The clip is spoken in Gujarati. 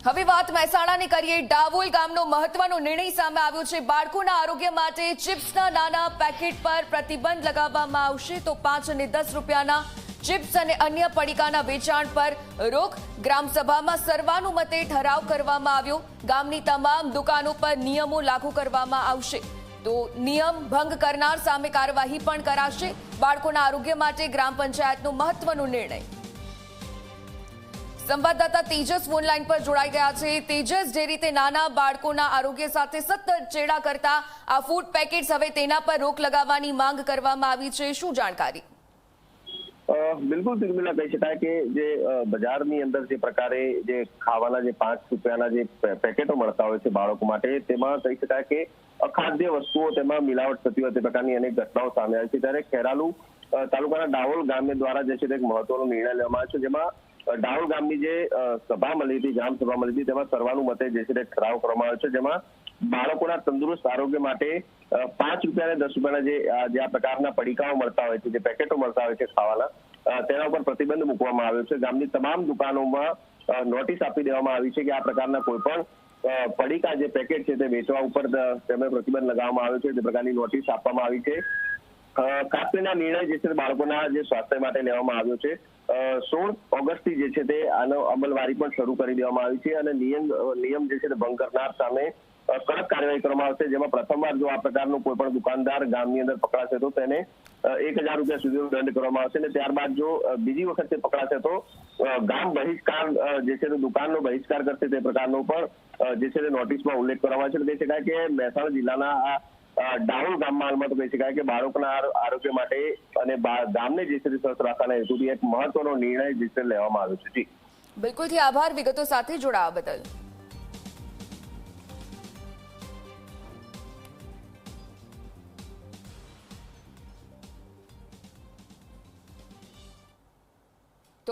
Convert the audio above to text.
હવે વાત મહેસાણાની કરીએ। ડાવોલ ગામનો મહત્વનો નિર્ણય સામે આવ્યો છે। બાળકોના આરોગ્ય માટે ચિપ્સના નાના પેકેટ પર પ્રતિબંધ લગાવવામાં આવશે, તો 5 અને 10 રૂપિયાના ચિપ્સ અને અન્ય પડીકાના વેચાણ પર રોક। ગ્રામસભામાં સર્વાનુમતે ઠરાવ કરવામાં આવ્યો। ગામની તમામ દુકાનો પર નિયમો લાગુ કરવામાં આવશે, તો નિયમ ભંગ કરનાર સામે કાર્યવાહી પણ કરાશે। બાળકોના આરોગ્ય માટે ગ્રામ પંચાયતનો મહત્વનો નિર્ણય। સંવાદદાતા તેજસ ફોનલાઈન પર જોડાઈ ગયા છે। તેજસ, જે રીતે નાના બાળકોના આરોગ્ય સાથે સતત ચેડા કરતા આ ફૂડ પેકેટ્સ હવે તેના પર રોક લગાવવાની માંગ કરવામાં આવી છે, શું જાણકારી? બિલકુલ તિર્મિલા, કહી શકાય કે જે બજારની અંદર જે પ્રકારે જે ખાવાના જે 5 રૂપિયાના જે પેકેટો મળતા હોય છે બાળકો માટે, તેમાં કહી શકાય કે અખાદ્ય વસ્તુઓ તેમાં મિલાવટ થતી હોય તે પ્રકારની અનેક ઘટનાઓ સામે આવી છે। ત્યારે ખેરાલુ તાલુકાના ડાવોલ ગામ દ્વારા જે છે એક મહત્વનો નિર્ણય લેવામાં આવ્યો છે, જેમાં ડાવોલ ગામની જે સભા મળી હતી, ગ્રામ સભા મળી હતી, તેમાં સર્વાનુમતે જે છે ઠરાવ કરવામાં આવ્યો છે, જેમાં બાળકોના તંદુરસ્ત આરોગ્ય માટે 5 રૂપિયા અને 10 રૂપિયાના જે આ પ્રકારના પડીકાઓ મળતા હોય છે, જે પેકેટો મળતા હોય છે ખાવાના, તેના ઉપર પ્રતિબંધ મૂકવામાં આવ્યો છે। ગામની તમામ દુકાનોમાં નોટિસ આપી દેવામાં આવી છે કે આ પ્રકારના કોઈ પણ પડીકા જે પેકેટ છે તે વેચવા ઉપર તેમને પ્રતિબંધ લગાવવામાં આવ્યો છે, તે પ્રકારની નોટિસ આપવામાં આવી છે। ખાસ કરીને નિર્ણય જે છે બાળકોના જે સ્વાસ્થ્ય માટે લેવામાં આવ્યો છે। 16 ઓગસ્ટથી જે છે તે આનો અમલવારી પણ શરૂ કરી દેવામાં આવી છે અને નિયમ જે છે તે ભંગ કરનાર સામે કડક કાર્યવાહી કરવામાં આવશે, જેમાં પ્રથમવાર જો આ પ્રકારનું કોઈ પણ દુકાનદાર ગામની અંદર પકડાશે તો તેને 1000 રૂપિયા સુધીનો દંડ કરવામાં આવશે અને ત્યારબાદ જો બીજી વખત તે પકડાશે તો ગામ બહિષ્કાર જે છે તે દુકાનનો બહિષ્કાર કરશે, તે પ્રકારનો પણ જે છે તે નોટિસમાં ઉલ્લેખ કરવામાં આવે છે। કહી શકાય કે મહેસાણા જિલ્લાના ડાવોલ ગામમાં હાલમાં તો કહી શકાય કે બાળકોના આરોગ્ય માટે અને ગામને જે છે સ્વસ્થ રાખવાના હેતુથી એક મહત્વનો નિર્ણય જે છે લેવામાં આવ્યો છે। બિલકુલથી આભાર વિગતો સાથે જોડાવા બદલ।